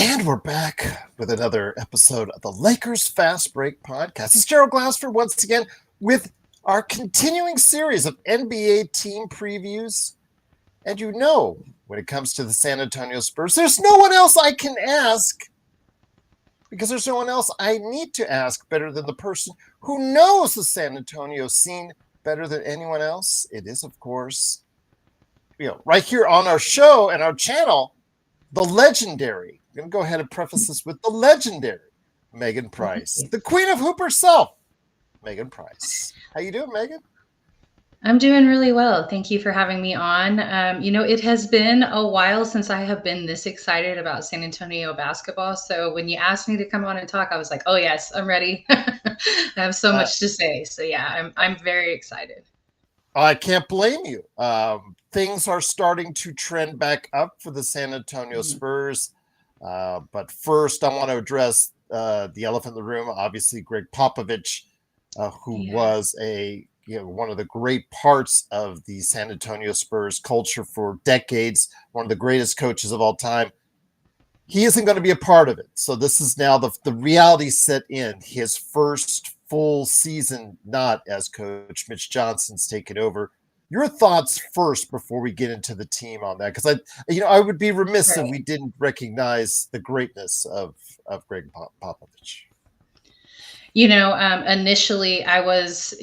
And we're back with another episode of the Lakers Fast Break podcast. It's Gerald Glassford once again with our continuing series of NBA team previews. And you know, when it comes to the San Antonio Spurs, there's no one else I can ask because there's no one else I need to ask better than the person who knows the San Antonio scene better than anyone else. It is, of course, right here on our show and our channel, the legendary. I'm going to go ahead and preface this with the legendary Megan Price, the queen of hoop herself, Megan Price. How you doing, Megan? I'm doing really well. Thank you for having me on. It has been a while since I have been this excited about San Antonio basketball. So when you asked me to come on and talk, I was like, oh yes, I'm ready. I have so much to say. So yeah, I'm very excited. I can't blame you. Things are starting to trend back up for the San Antonio Spurs. But first, I want to address the elephant in the room. Obviously, Greg Popovich, who was one of the great parts of the San Antonio Spurs culture for decades, one of the greatest coaches of all time. He isn't going to be a part of it. So this is now the reality set in. His first full season, not as coach. Mitch Johnson's taken over. Your thoughts first before we get into the team on that, because I would be remiss if we didn't recognize the greatness of Greg Popovich. Initially I was,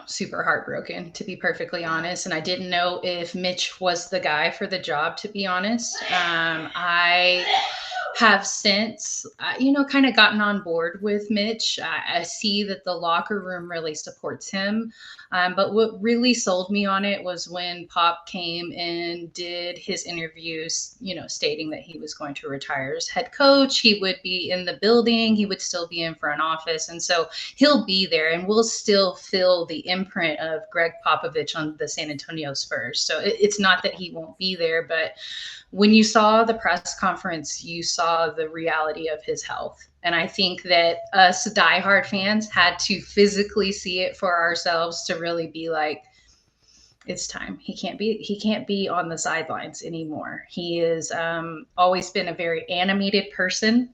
super heartbroken, to be perfectly honest. And I didn't know if Mitch was the guy for the job, to be honest. I have since, kind of gotten on board with Mitch. I see that the locker room really supports him. But what really sold me on it was when Pop came and did his interviews, stating that he was going to retire as head coach. He would be in the building. He would still be in front office. And so he'll be there and we'll still feel the imprint of Greg Popovich on the San Antonio Spurs. So it's not that he won't be there, but when you saw the press conference, you saw the reality of his health. And I think that us diehard fans had to physically see it for ourselves to really be like, it's time. He can't be on the sidelines anymore. He is always been a very animated person.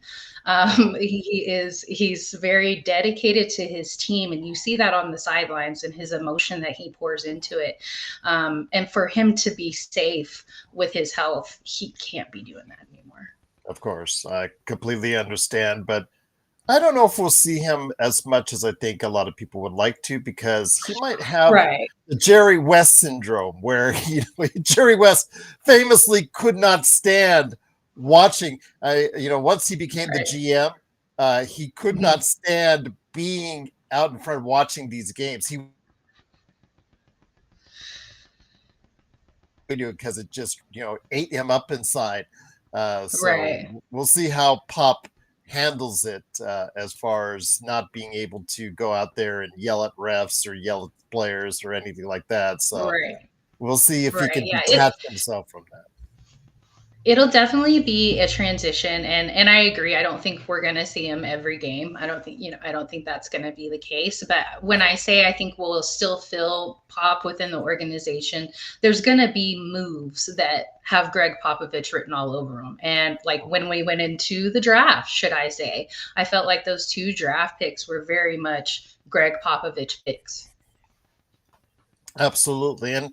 He's very dedicated to his team, and you see that on the sidelines and his emotion that he pours into it. And for him to be safe with his health, he can't be doing that anymore. Of course, I completely understand, but I don't know if we'll see him as much as I think a lot of people would like to, because he might have the Jerry West syndrome, where Jerry West famously could not stand watching. Once he became the GM, he could not stand being out in front watching these games. He because it just ate him up inside. We'll see how Pop handles it as far as not being able to go out there and yell at refs or yell at players or anything like that. So we'll see if he can detach himself from that. It'll definitely be a transition, and I agree. I don't think we're going to see him every game. I don't think that's going to be the case. But when I say I think we'll still feel Pop within the organization, there's going to be moves that have Greg Popovich written all over them. And like when we went into the draft, should I say, I felt like those 2 draft picks were very much Greg Popovich picks. Absolutely. And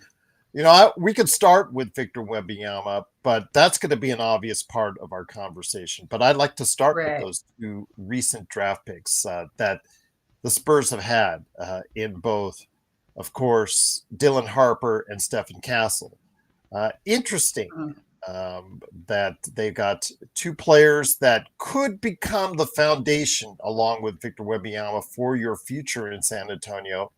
we could start with Victor Wembanyama, but that's going to be an obvious part of our conversation. But I'd like to start with those 2 recent draft picks that the Spurs have had in both, of course, Dylan Harper and Stephen Castle. Interesting that they got 2 players that could become the foundation, along with Victor Wembanyama, for your future in San Antonio.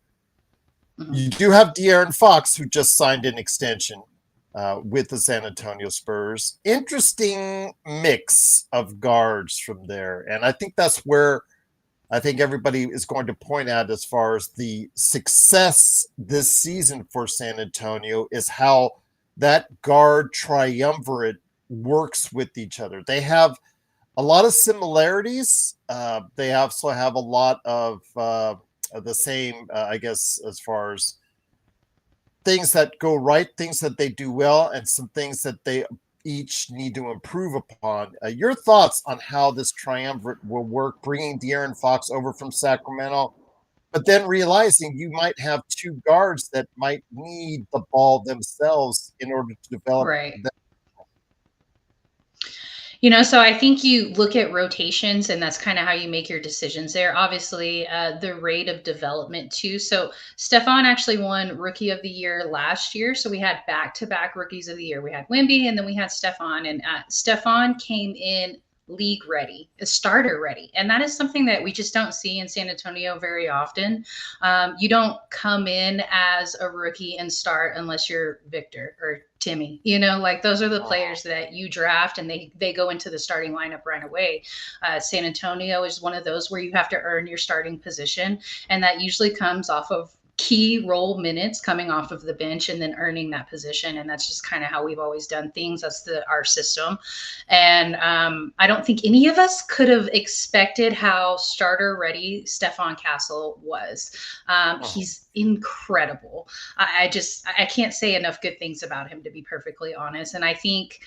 You do have De'Aaron Fox, who just signed an extension with the San Antonio Spurs. Interesting mix of guards from there. And I think that's where I think everybody is going to point at as far as the success this season for San Antonio is how that guard triumvirate works with each other. They have a lot of similarities. They also have a lot of the same, I guess, as far as things that go right, things that they do well, and some things that they each need to improve upon. Your thoughts on how this triumvirate will work, bringing De'Aaron Fox over from Sacramento, but then realizing you might have two guards that might need the ball themselves in order to develop Right. them. So I think you look at rotations, and that's kind of how you make your decisions there. Obviously, the rate of development too. So Stefan actually won Rookie of the Year last year. So we had back-to-back Rookies of the Year. We had Wemby, and then we had Stefan. And Stefan came in league ready, starter ready. And that is something that we just don't see in San Antonio very often. You don't come in as a rookie and start unless you're Victor or Timmy. Like those are the players that you draft and they go into the starting lineup right away. San Antonio is one of those where you have to earn your starting position, and that usually comes off of key role minutes coming off of the bench and then earning that position. And that's just kind of how we've always done things. That's our system. And I don't think any of us could have expected how starter ready Stefan Castle was. He's incredible. I can't say enough good things about him, to be perfectly honest. And I think,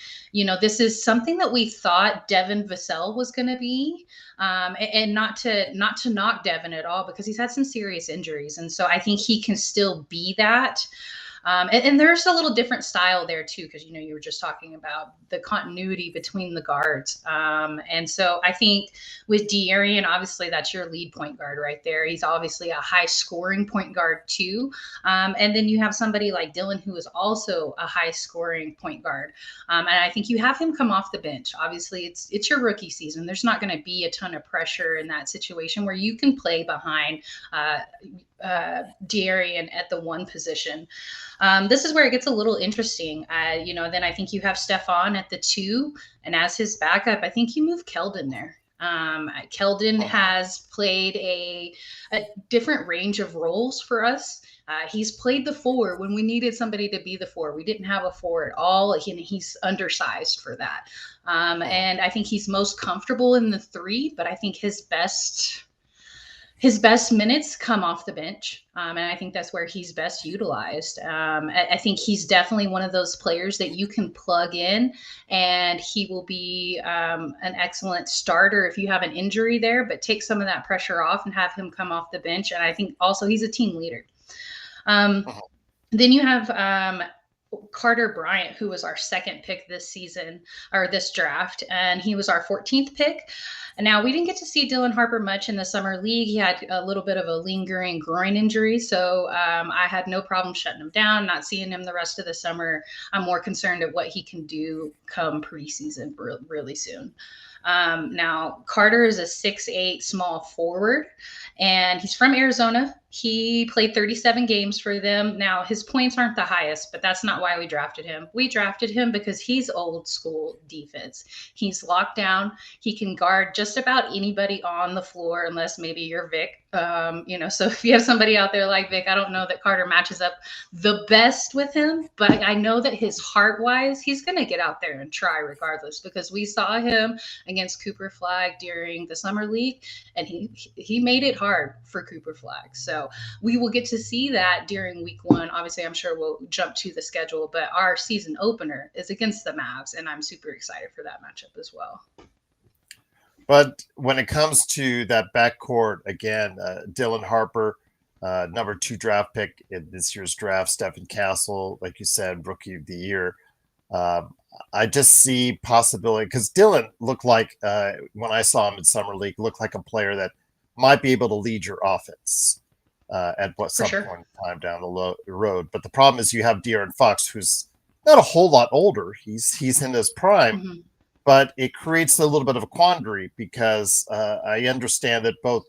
this is something that we thought Devin Vassell was going to be. And not to knock Devin at all, because he's had some serious injuries. And so I think he can still be that. And there's a little different style there too, because you were just talking about the continuity between the guards. And so I think with De'Aaron, obviously that's your lead point guard right there. He's obviously a high scoring point guard too. And then you have somebody like Dylan, who is also a high scoring point guard. And I think you have him come off the bench. Obviously it's your rookie season. There's not going to be a ton of pressure in that situation where you can play behind De'Aaron at the one position. This is where it gets a little interesting. Then I think you have Stefan at the 2, and as his backup, I think you move Keldon there. Keldon has played a different range of roles for us. He's played the 4 when we needed somebody to be the 4. We didn't have a 4 at all. He's undersized for that. And I think he's most comfortable in the 3, but I think his best minutes come off the bench. And I think that's where he's best utilized. I think he's definitely one of those players that you can plug in and he will be an excellent starter if you have an injury there, but take some of that pressure off and have him come off the bench. And I think also he's a team leader. Then you have Carter Bryant, who was our second pick this season or this draft, and he was our 14th pick. And now we didn't get to see Dylan Harper much in the summer league. He had a little bit of a lingering groin injury, so I had no problem shutting him down, not seeing him the rest of the summer. I'm more concerned at what he can do come preseason really soon. Now, Carter is a 6'8" small forward, and he's from Arizona. He played 37 games for them. Now, his points aren't the highest, but that's not why we drafted him. We drafted him because he's old school defense. He's locked down. He can guard just about anybody on the floor, unless maybe you're Vic. So if you have somebody out there like Vic, I don't know that Carter matches up the best with him, but I know that his heart-wise, he's going to get out there and try regardless, because we saw him against Cooper Flagg during the summer league, and he made it hard for Cooper Flagg. So we will get to see that during week 1. Obviously, I'm sure we'll jump to the schedule, but our season opener is against the Mavs, and I'm super excited for that matchup as well. But when it comes to that backcourt, again, Dylan Harper, number 2 draft pick in this year's draft, Stephen Castle, like you said, Rookie of the Year. I just see possibility, because Dylan looked like, when I saw him in summer league, looked like a player that might be able to lead your offense at some point in time down the road. But the problem is you have De'Aaron Fox, who's not a whole lot older. He's in his prime. Mm-hmm. But it creates a little bit of a quandary, because I understand that both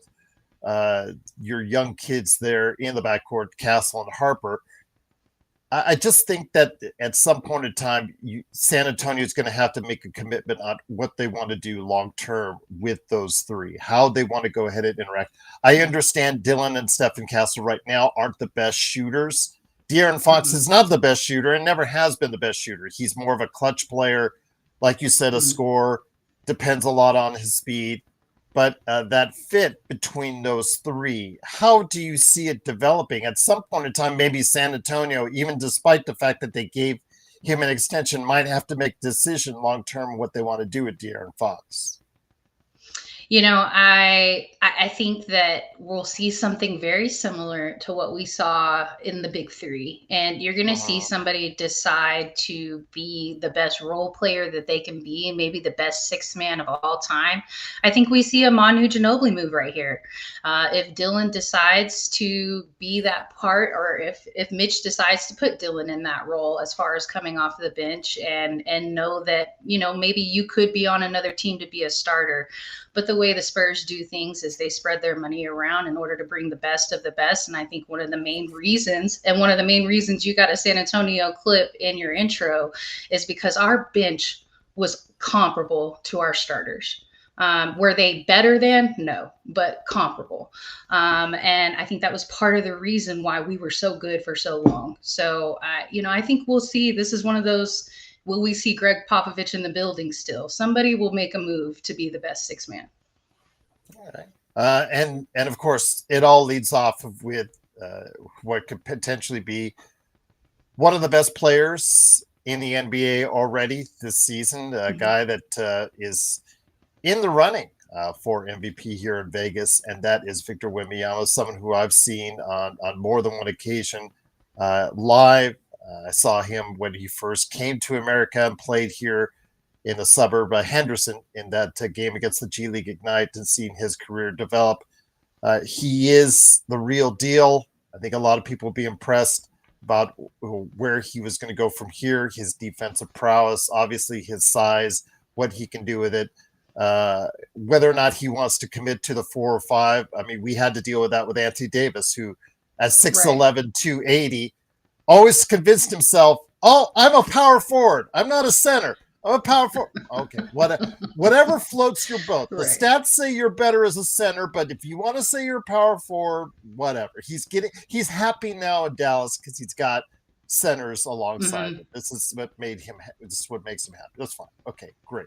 your young kids there in the backcourt, Castle and Harper, I just think that at some point in time, San Antonio is going to have to make a commitment on what they want to do long-term with those 3, how they want to go ahead and interact. I understand Dylan and Stephen Castle right now aren't the best shooters. De'Aaron Fox is not the best shooter and never has been the best shooter. He's more of a clutch player. Like you said, a score, depends a lot on his speed. But that fit between those 3, how do you see it developing? At some point in time, maybe San Antonio, even despite the fact that they gave him an extension might have to make a decision long term what they want to do with De'Aaron Fox. I think that we'll see something very similar to what we saw in the big three. And you're going to see somebody decide to be the best role player that they can be, and maybe the best sixth man of all time. I think we see a Manu Ginobili move right here. If Dylan decides to be that part, or if Mitch decides to put Dylan in that role as far as coming off the bench and know that, maybe you could be on another team to be a starter. But the way the Spurs do things is they spread their money around in order to bring the best of the best. And I think one of the main reasons you got a San Antonio clip in your intro is because our bench was comparable to our starters. Were they better than? No, but comparable. And I think that was part of the reason why we were so good for so long. So, I think we'll see. This is one of those. Will we see Greg Popovich in the building still? Somebody will make a move to be the best six man. All right. And of course, it all leads off with what could potentially be one of the best players in the NBA already this season, a guy that is in the running for MVP here in Vegas, and that is Victor Wembanyama, someone who I've seen on more than one occasion live. I saw him when he first came to America and played here in the suburb of Henderson in that game against the G League Ignite, and seeing his career develop. He is the real deal. I think a lot of people will be impressed about where he was going to go from here, his defensive prowess, obviously his size, what he can do with it. Whether or not he wants to commit to the 4 or 5. I mean, we had to deal with that with Anthony Davis, who at 6'11", 280, always convinced himself, oh, I'm a power forward. I'm not a center. I'm a power forward. Okay, whatever floats your boat. The stats say you're better as a center, but if you want to say you're a power forward, whatever. He's happy now in Dallas because he's got centers alongside him. This is what makes him happy. That's fine. Okay, great.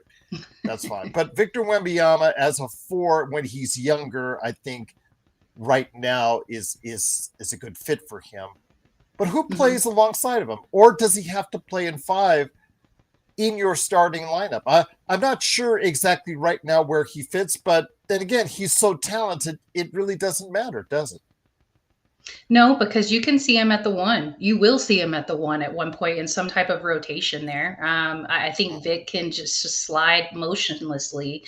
That's fine. But Victor Wembanyama as a 4 when he's younger, I think right now is a good fit for him. But who plays alongside of him? Or does he have to play in 5 in your starting lineup? I'm not sure exactly right now where he fits, but then again, he's so talented, it really doesn't matter, does it? No, because you can see him at the 1. You will see him at the 1 at one point in some type of rotation there. I think Vic can just slide motionlessly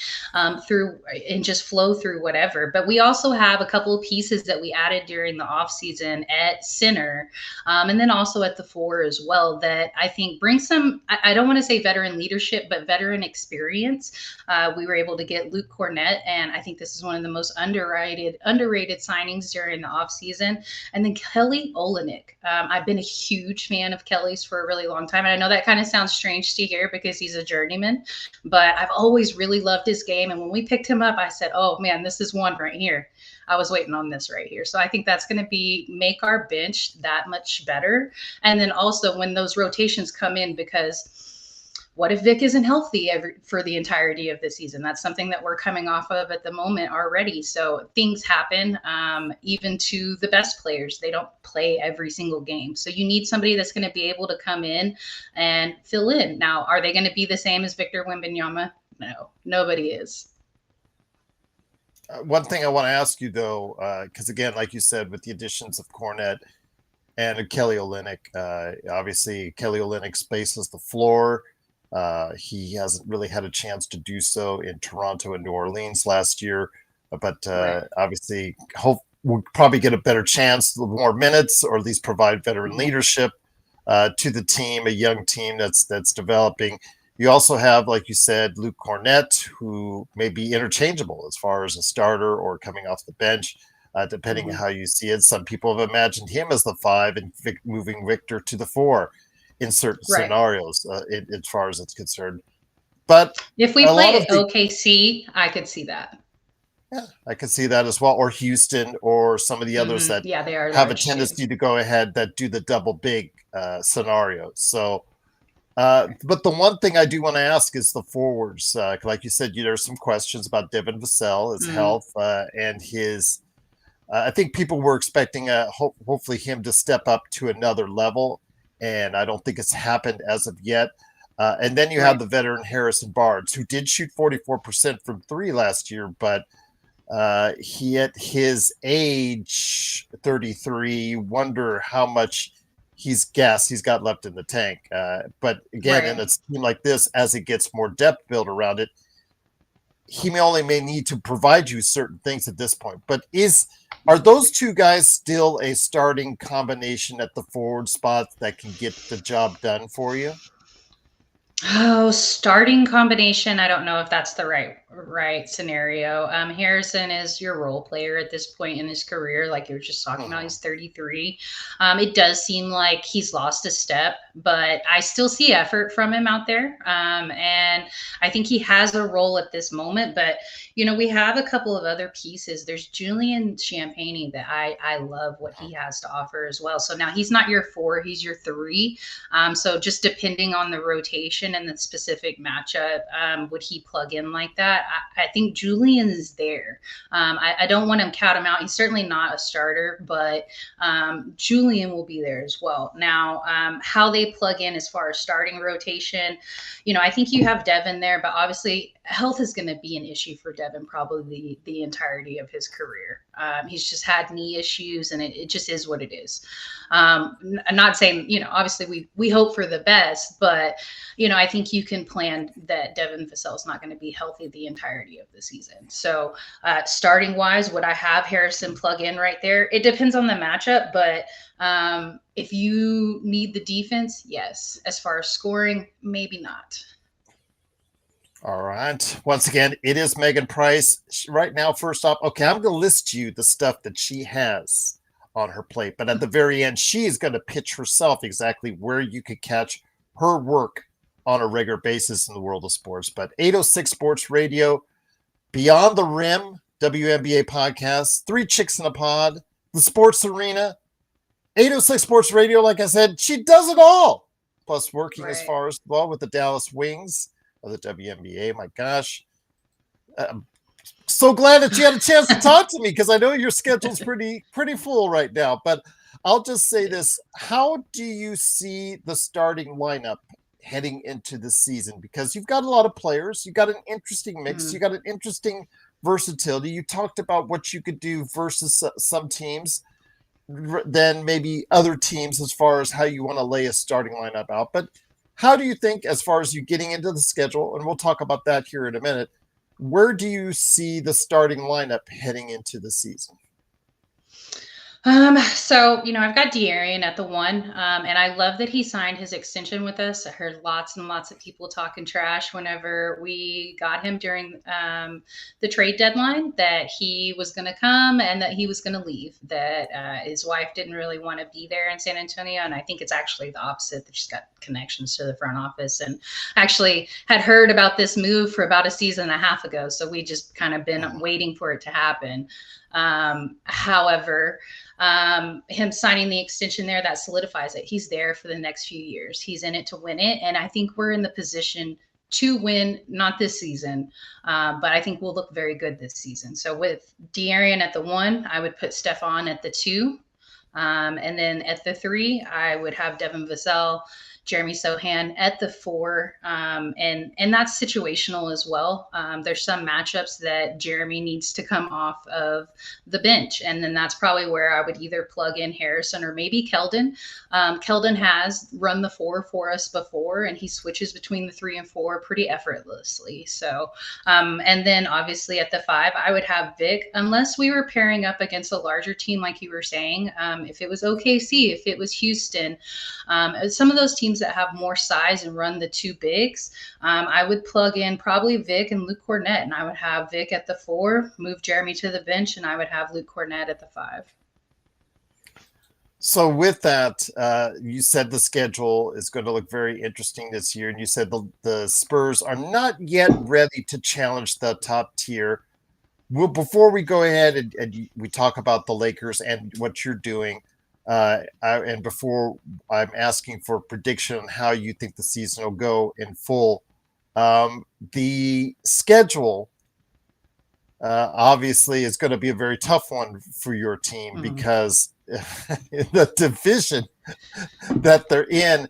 through and just flow through whatever. But we also have a couple of pieces that we added during the offseason at center, and then also at the 4 as well, that I think bring some, I don't want to say veteran leadership, but veteran experience. We were able to get Luke Cornett, and I think this is one of the most underrated signings during the offseason. And then Kelly Olynyk. I've been a huge fan of Kelly's for a really long time. And I know that kind of sounds strange to hear because he's a journeyman, but I've always really loved his game. And when we picked him up, I said, oh man, this is one right here. I was waiting on this right here. So I think that's going to make our bench that much better. And then also when those rotations come in, because what if Vic isn't healthy for the entirety of the season? That's something that we're coming off of at the moment already. So things happen, even to the best players. They don't play every single game. So you need somebody that's going to be able to come in and fill in. Now, are they going to be the same as Victor Wembanyama? No, nobody is. One thing I want to ask you, though, because again, like you said, with the additions of Cornett and Kelly Olynyk, obviously Kelly Olynyk spaces the floor. He hasn't really had a chance to do so in Toronto and New Orleans last year, but obviously we'll probably get a better chance, a little more minutes, or at least provide veteran leadership to the team, a young team that's developing. You also have, like you said, Luke Cornett, who may be interchangeable as far as a starter or coming off the bench, depending on how you see it. Some people have imagined him as the 5 and moving Victor to the 4. In certain scenarios, as far as it's concerned. But if we play at OKC, I could see that. Yeah, I could see that as well, or Houston, or some of the others that they are have a tendency to go ahead that do the double big scenario. So, but the one thing I do want to ask is the forwards. Like you said, there's some questions about Devin Vassell, his health, and his. I think people were expecting hopefully him to step up to another level. and I don't think it's happened as of yet. And then you have Right. the veteran Harrison Barnes, who did shoot 44% from three last year, but he at his age, 33, wonder how much he's got left in the tank. But again, in a Right. team like this, as it gets more depth built around it, he may need to provide you certain things at this point. But are those two guys still a starting combination at the forward spot that can get the job done for you? Oh, starting combination. I don't know if that's the right scenario. Harrison is your role player at this point in his career, like you were just talking about. Mm-hmm. He's 33. It does seem like he's lost a step, but I still see effort from him out there, and I think he has a role at this moment. But we have a couple of other pieces. There's Julian Champagny that I love what he has to offer as well. So now he's not your four, he's your three. So just depending on the rotation and the specific matchup, would he plug in like that? I think Julian is there. I don't want to count him out. He's certainly not a starter, but Julian will be there as well. Now, how they plug in as far as starting rotation, I think you have Devin there, but obviously health is going to be an issue for Devin probably the entirety of his career. He's just had knee issues, and it just is what it is. I'm not saying, obviously we hope for the best, but, I think you can plan that Devin Vassell is not going to be healthy the entirety of the season. So starting wise, would I have Harrison plug in right there? It depends on the matchup, but if you need the defense, yes. As far as scoring, maybe not. All right. Once again, it is Megan Price. Right now, first off, okay, I'm going to list you the stuff that she has on her plate. But at the very end, she is going to pitch herself exactly where you could catch her work on a regular basis in the world of sports. But 806 Sports Radio, Beyond the Rim, WNBA podcast, Three Chicks in a Pod, the Sports Arena, 806 Sports Radio, like I said, she does it all. Plus working as Right. far as well with the Dallas Wings of the WNBA. My gosh. I'm so glad that you had a chance to talk to me because I know your schedule's pretty full right now. But I'll just say this. How do you see the starting lineup heading into the season? Because you've got a lot of players. You've got an interesting mix. You got an interesting versatility. You talked about what you could do versus some teams than maybe other teams as far as how you want to lay a starting lineup out. But how do you think, as far as you getting into the schedule, and we'll talk about that here in a minute, where do you see the starting lineup heading into the season? So, I've got De'Arian at the one, and I love that he signed his extension with us. I heard lots and lots of people talking trash whenever we got him during the trade deadline that he was going to come and that he was going to leave, that his wife didn't really want to be there in San Antonio. And I think it's actually the opposite, that she's got connections to the front office, and actually had heard about this move for about a season and a half ago. So we just kind of been waiting for it to happen. However, him signing the extension there, that solidifies it. He's there for the next few years. He's in it to win it. And I think we're in the position to win, not this season, but I think we'll look very good this season. So with De'Arian at the one, I would put Stefan at the two. And then at the three, I would have Devin Vassell, Jeremy Sohan at the four, and that's situational as well. There's some matchups that Jeremy needs to come off of the bench, and then that's probably where I would either plug in Harrison or maybe Keldon. Keldon has run the four for us before, and he switches between the three and four pretty effortlessly. So, and then obviously at the five, I would have Vic, unless we were pairing up against a larger team, like you were saying. If it was OKC, if it was Houston, some of those teams that have more size and run the two bigs, I would plug in probably Vic and Luke Cornett, and I would have Vic at the four, move Jeremy to the bench, and I would have Luke Cornett at the five. So with that, you said the schedule is going to look very interesting this year, and you said the Spurs are not yet ready to challenge the top tier. Well, before we go ahead and we talk about the Lakers and what you're doing, and before I'm asking for a prediction on how you think the season will go in full, the schedule obviously is going to be a very tough one for your team because the division that they're in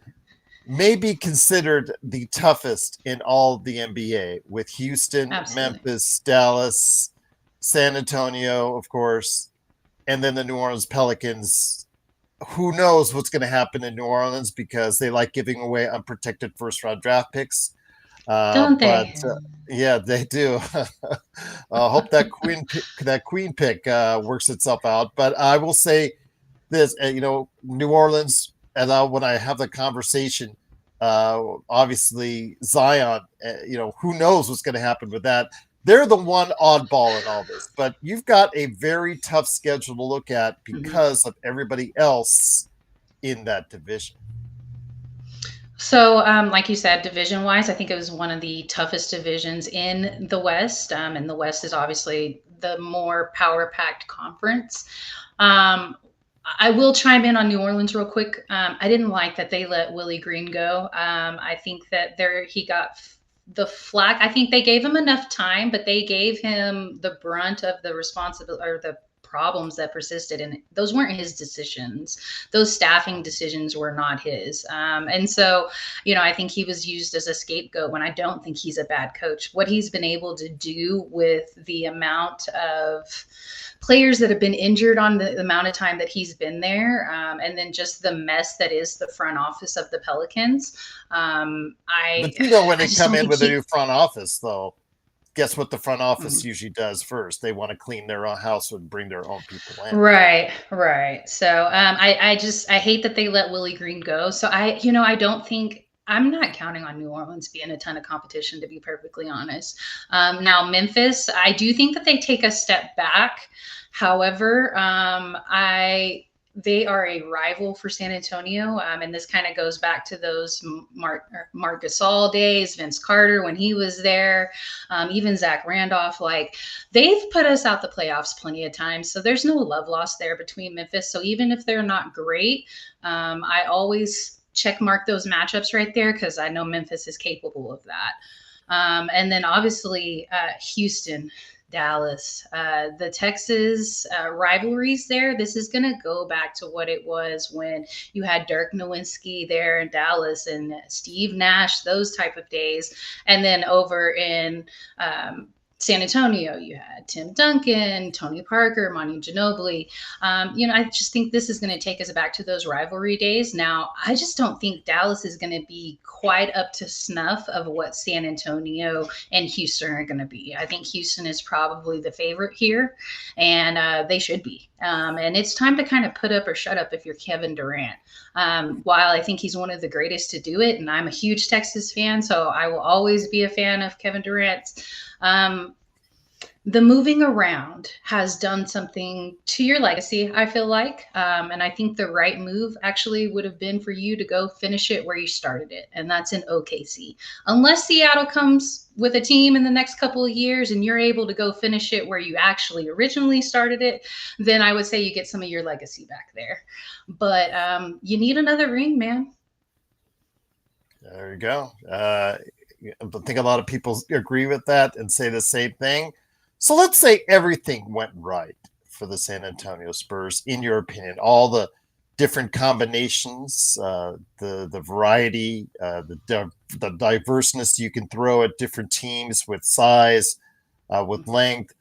may be considered the toughest in all the NBA, with Houston, Absolutely. Memphis, Dallas, San Antonio, of course, and then the New Orleans Pelicans. Who knows what's going to happen in New Orleans, because they like giving away unprotected first round draft picks. Don't But they? yeah, they do. Hope that queen pick works itself out. But I will say this, New Orleans, and when I have the conversation, obviously Zion, who knows what's going to happen with that. They're the one oddball in all this, but you've got a very tough schedule to look at because of everybody else in that division. So, like you said, division wise, I think it was one of the toughest divisions in the West. And the West is obviously the more power packed conference. Um, I will chime in on New Orleans real quick. I didn't like that they let Willie Green go. I think that he got the flack. I think they gave him enough time, but they gave him the brunt of the responsibility, or the problems that persisted, and those weren't his decisions. Those staffing decisions were not his. And so, I think he was used as a scapegoat, when I don't think he's a bad coach. What he's been able to do with the amount of players that have been injured on the amount of time that he's been there, and then just the mess that is the front office of the Pelicans. But when they come in with a new front office, though, guess what the front office usually does first? They want to clean their own house and bring their own people in. Right. So I hate that they let Willie Green go. So I don't think, I'm not counting on New Orleans being a ton of competition, to be perfectly honest. Now, Memphis, I do think that they take a step back. However, they are a rival for San Antonio. And this kind of goes back to those Mark Gasol days, Vince Carter when he was there, even Zach Randolph. Like, they've put us out the playoffs plenty of times. So there's no love lost there between Memphis. So even if they're not great, I always check mark those matchups right there, because I know Memphis is capable of that. And then obviously Houston, Dallas, the Texas rivalries there. This is going to go back to what it was when you had Dirk Nowitzki there in Dallas, and Steve Nash, those type of days. And then over in San Antonio, you had Tim Duncan, Tony Parker, Manu Ginobili. I just think this is going to take us back to those rivalry days. Now, I just don't think Dallas is going to be quite up to snuff of what San Antonio and Houston are going to be. I think Houston is probably the favorite here, and they should be. And it's time to kind of put up or shut up if you're Kevin Durant. While I think he's one of the greatest to do it, and I'm a huge Texas fan, so I will always be a fan of Kevin Durant's. The moving around has done something to your legacy, I feel like. And I think the right move actually would have been for you to go finish it where you started it. And that's in OKC. Unless Seattle comes with a team in the next couple of years and you're able to go finish it where you actually originally started it, then I would say you get some of your legacy back there. But you need another ring, man. There you go. I think a lot of people agree with that and say the same thing. So let's say everything went right for the San Antonio Spurs, in your opinion. All the different combinations, the variety, the diverseness you can throw at different teams, with size, with length,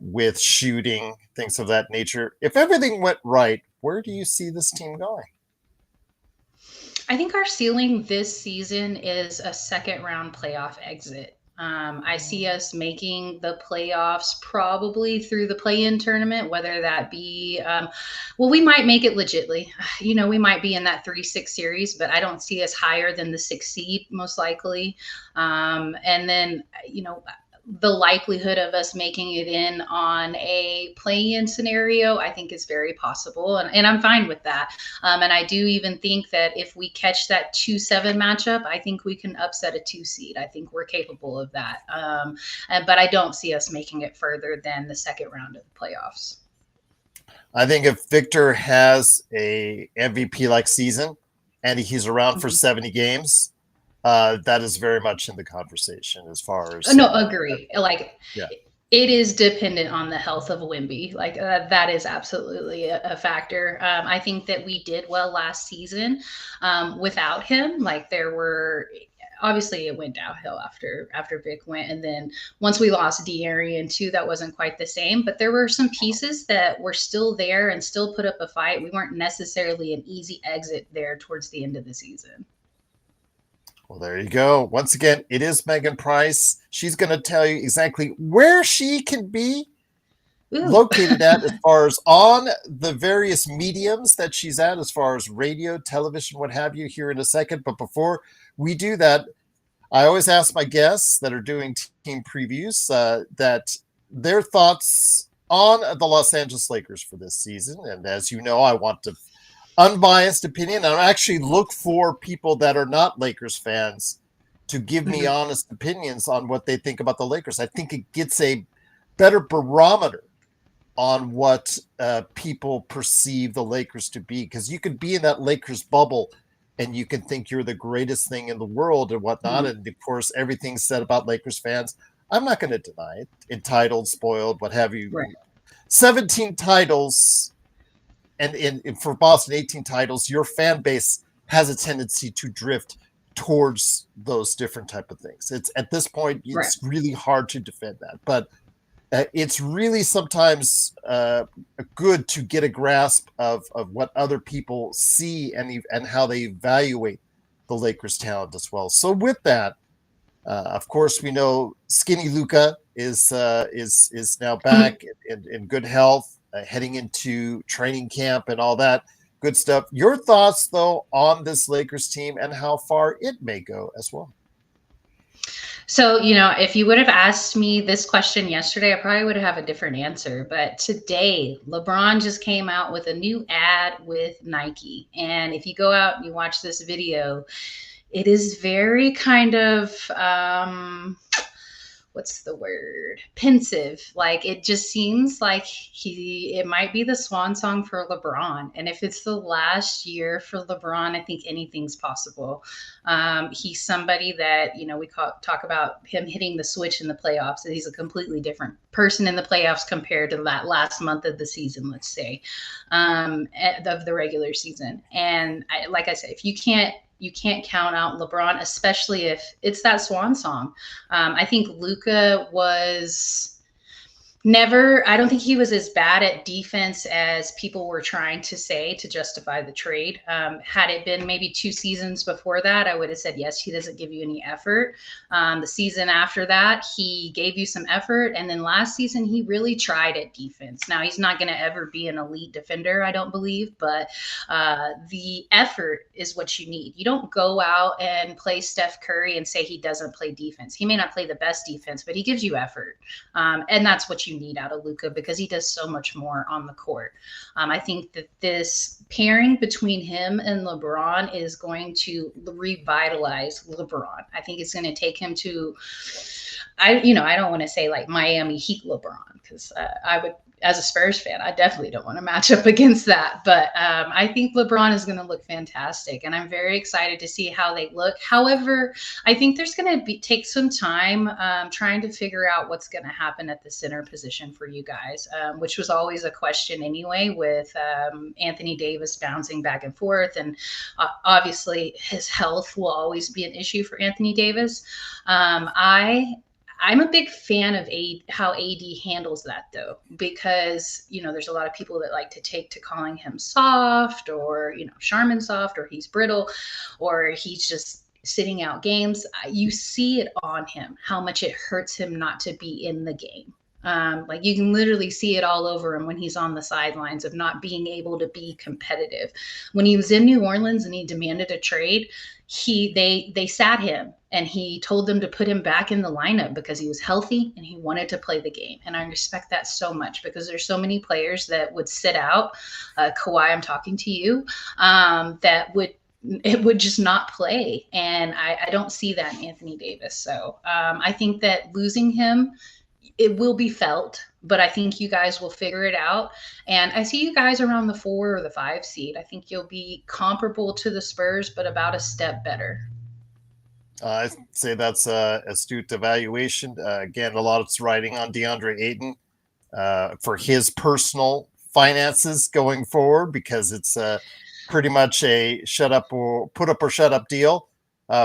with shooting, things of that nature. If everything went right, where do you see this team going? I think our ceiling this season is a second round playoff exit. I see us making the playoffs probably through the play-in tournament, whether that be, we might make it legitly. We might be in that 3-6 series, but I don't see us higher than the 6 seed, most likely. And then, the likelihood of us making it in on a play-in scenario, I think, is very possible. And I'm fine with that. And I do even think that if we catch that 2-7 matchup, I think we can upset a 2 seed. I think we're capable of that. But I don't see us making it further than the second round of the playoffs. I think if Victor has a MVP-like season and he's around for 70 games, that is very much in the conversation as far as. No, agree. It is dependent on the health of Wemby. Like that is absolutely a factor. I think that we did well last season without him. Like there were obviously it went downhill after Vic went, and then once we lost De'Arian too, that wasn't quite the same. But there were some pieces that were still there and still put up a fight. We weren't necessarily an easy exit there towards the end of the season. Well, there you go. Once again, it is Megan Price. She's going to tell you exactly where she can be located at as far as on the various mediums that she's at, as far as radio, television, what have you, here in a second. But before we do that, I always ask my guests that are doing team previews that their thoughts on the Los Angeles Lakers for this season. And as you know, I want to unbiased opinion. I actually look for people that are not Lakers fans to give me honest opinions on what they think about the Lakers. I think it gets a better barometer on what people perceive the Lakers to be, because you could be in that Lakers bubble and you can think you're the greatest thing in the world and whatnot. And of course, everything's said about Lakers fans. I'm not going to deny it. Entitled, spoiled, what have you. Right. 17 titles. And for Boston, 18 titles, your fan base has a tendency to drift towards those different type of things. It's at this point, it's really hard to defend that. But it's really sometimes good to get a grasp of what other people see and how they evaluate the Lakers' talent as well. So with that, of course, we know Skinny Luka is now back in good health. Heading into training camp and all that good stuff. Your thoughts, though, on this Lakers team and how far it may go as well. So, if you would have asked me this question yesterday, I probably would have a different answer. But today, LeBron just came out with a new ad with Nike. And if you go out and you watch this video, it is very kind of what's the word? Pensive. Like it just seems like it might be the swan song for LeBron. And if it's the last year for LeBron, I think anything's possible. He's somebody that, we talk about him hitting the switch in the playoffs. He's a completely different person in the playoffs compared to that last month of the season, let's say, of the regular season. And like I said, if you can't count out LeBron, especially if it's that swan song. I think Luka was I don't think he was as bad at defense as people were trying to say to justify the trade. Had it been maybe 2 seasons before that, I would have said, yes, he doesn't give you any effort. The season after that, he gave you some effort. And then last season, he really tried at defense. Now, he's not going to ever be an elite defender, I don't believe, but the effort is what you need. You don't go out and play Steph Curry and say he doesn't play defense. He may not play the best defense, but he gives you effort. And that's what you need out of Luka because he does so much more on the court. I think that this pairing between him and LeBron is going to revitalize LeBron. I think it's going to take him to, I don't want to say like Miami Heat LeBron because I would, as a Spurs fan, I definitely don't want to match up against that. But I think LeBron is going to look fantastic, and I'm very excited to see how they look. However, I think there's going to take some time trying to figure out what's going to happen at the center position for you guys, which was always a question anyway with Anthony Davis bouncing back and forth. And obviously his health will always be an issue for Anthony Davis. I'm a big fan of how AD handles that, though, because, there's a lot of people that like to take to calling him soft or, Charmin soft, or he's brittle, or he's just sitting out games. You see it on him, how much it hurts him not to be in the game. Like you can literally see it all over him when he's on the sidelines of not being able to be competitive. When he was in New Orleans and he demanded a trade, they sat him and he told them to put him back in the lineup because he was healthy and he wanted to play the game. And I respect that so much because there's so many players that would sit out. Kawhi, I'm talking to you, it would just not play. And I don't see that in Anthony Davis. So I think that losing him, it will be felt, but I think you guys will figure it out. And I see you guys around the 4 or the 5 seed. I think you'll be comparable to the Spurs, but about a step better. I say that's a astute evaluation. Again, a lot of it's riding on DeAndre Ayton for his personal finances going forward, because it's pretty much a shut up or put up or shut up deal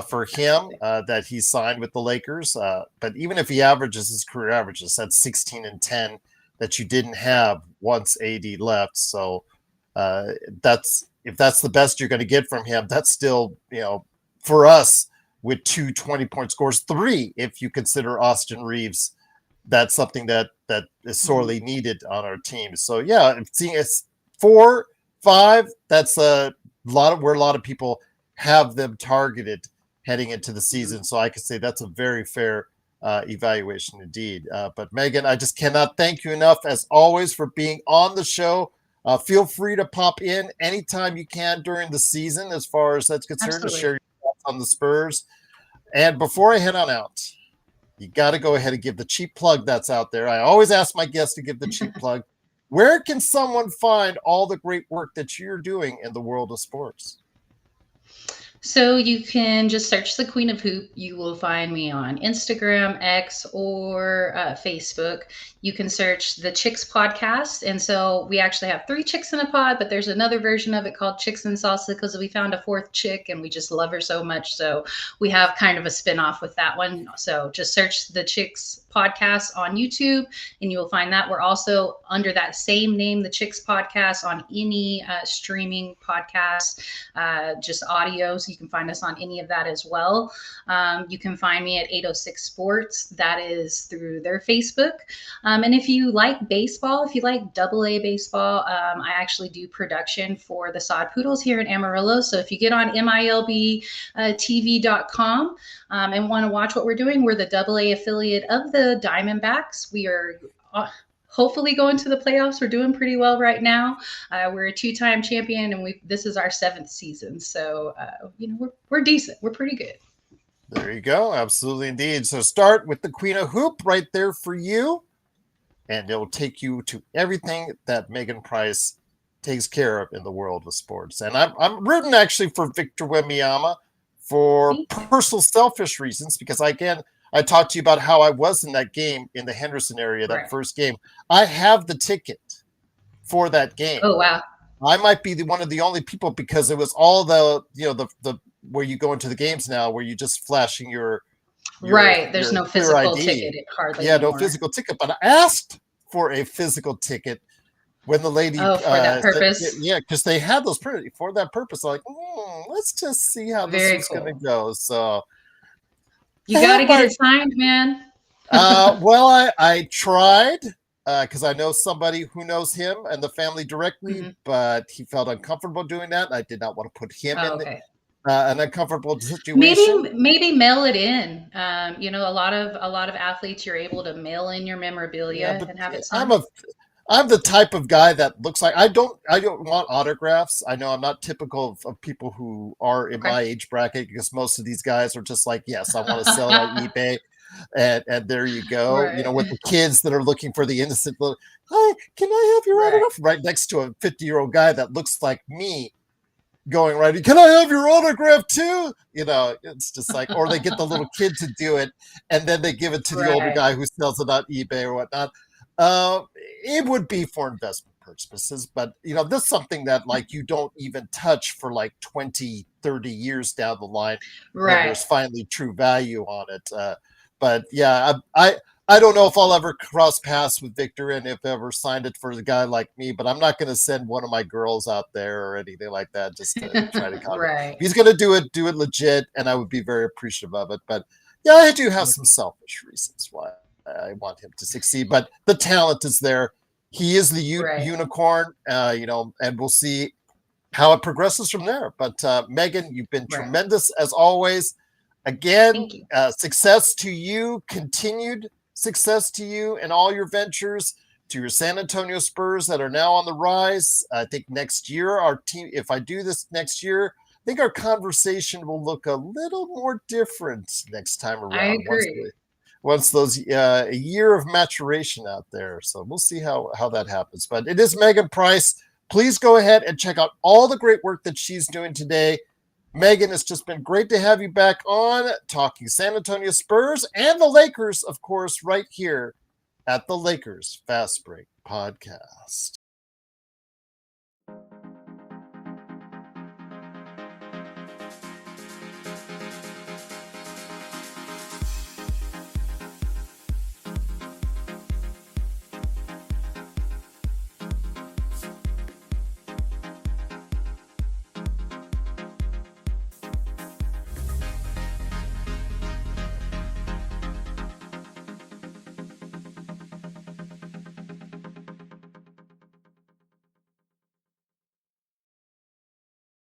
for him that he signed with the Lakers. But even if he averages his career averages, that's 16 and 10 that you didn't have once AD left. So that's if that's the best you're going to get from him, that's still, for us, with 2 20-point scores, 3 if you consider Austin Reeves. That's something that is sorely needed on our team. So yeah, seeing it's 4, 5, that's a lot of where a lot of people have them targeted heading into the season. So I could say that's a very fair evaluation indeed. But Megan, I just cannot thank you enough, as always, for being on the show. Feel free to pop in anytime you can during the season, as far as that's concerned, to share your thoughts on the Spurs. And before I head on out, you got to go ahead and give the cheap plug that's out there. I always ask my guests to give the cheap plug. Where can someone find all the great work that you're doing in the world of sports? So you can just search the Queen of Hoop. You will find me on Instagram, X, or Facebook. You can search the Chicks podcast. And so we actually have 3 chicks in a pod, but there's another version of it called Chicks and Salsa, because we found a 4th chick and we just love her so much. So we have kind of a spinoff with that one. So just search the Chicks podcast on YouTube and you will find that. We're also under that same name, the Chicks podcast, on any streaming podcast, just audio. So you can find us on any of that as well. You can find me at 806 Sports. That is through their Facebook. And if you like baseball, if you like AA baseball, I actually do production for the Sod Poodles here in Amarillo. So if you get on milbtv.com and want to watch what we're doing, we're the AA affiliate of the Diamondbacks. We are hopefully going to the playoffs. We're doing pretty well right now. We're a 2-time champion, and this is our 7th season. So, we're decent. We're pretty good. There you go. Absolutely indeed. So start with the Queen of Hoop right there for you, and it'll take you to everything that Megan Price takes care of in the world of sports. And I'm rooting actually for Victor Wembanyama for personal selfish reasons, because I talked to you about how I was in that game in the Henderson area, that first game. I have the ticket for that game. Oh, wow. I might be one of the only people, because it was all the where you go into the games now, where you just flashing your there's no physical ID. Ticket hardly anymore. No physical ticket, but I asked for a physical ticket when the lady for that purpose. Said, because they had those printed for that purpose. I'm like, let's just see how this is going to go. So you got to get it signed, man. Well, I tried, because I know somebody who knows him and the family directly, but he felt uncomfortable doing that. I did not want to put him in an uncomfortable situation. Maybe mail it in. A lot of athletes, you're able to mail in your memorabilia and have it signed. I'm the type of guy that looks like I don't want autographs. I know I'm not typical of people who are in my age bracket, because most of these guys are just like, yes, I want to sell on eBay. And there you go. Right. With the kids that are looking for the innocent little, hi, can I have your autograph? Right next to a 50-year-old guy that looks like me, going right, can I have your autograph too? It's just like, or they get the little kid to do it, and then they give it to the older guy who sells it on eBay or whatnot. It would be for investment purposes, but this is something that you don't even touch for 20, 30 years down the line. Right. There's finally true value on it. But yeah, I don't know if I'll ever cross paths with Victor and if ever signed it for a guy like me, but I'm not going to send one of my girls out there or anything like that just to try to contact. If he's going to do it legit, and I would be very appreciative of it. But yeah, I do have some selfish reasons why I want him to succeed, but the talent is there. He is the unicorn, and we'll see how it progresses from there. But Megan, you've been tremendous as always. Again, success to you, continued success to you and all your ventures, to your San Antonio Spurs that are now on the rise. I think next year, our team, if I do this next year, I think our conversation will look a little more different next time around. I agree. Once those a year of maturation out there. So we'll see how that happens. But it is Megan Price. Please go ahead and check out all the great work that she's doing today. Megan, it's just been great to have you back on talking San Antonio Spurs and the Lakers, of course, right here at the Lakers Fast Break Podcast.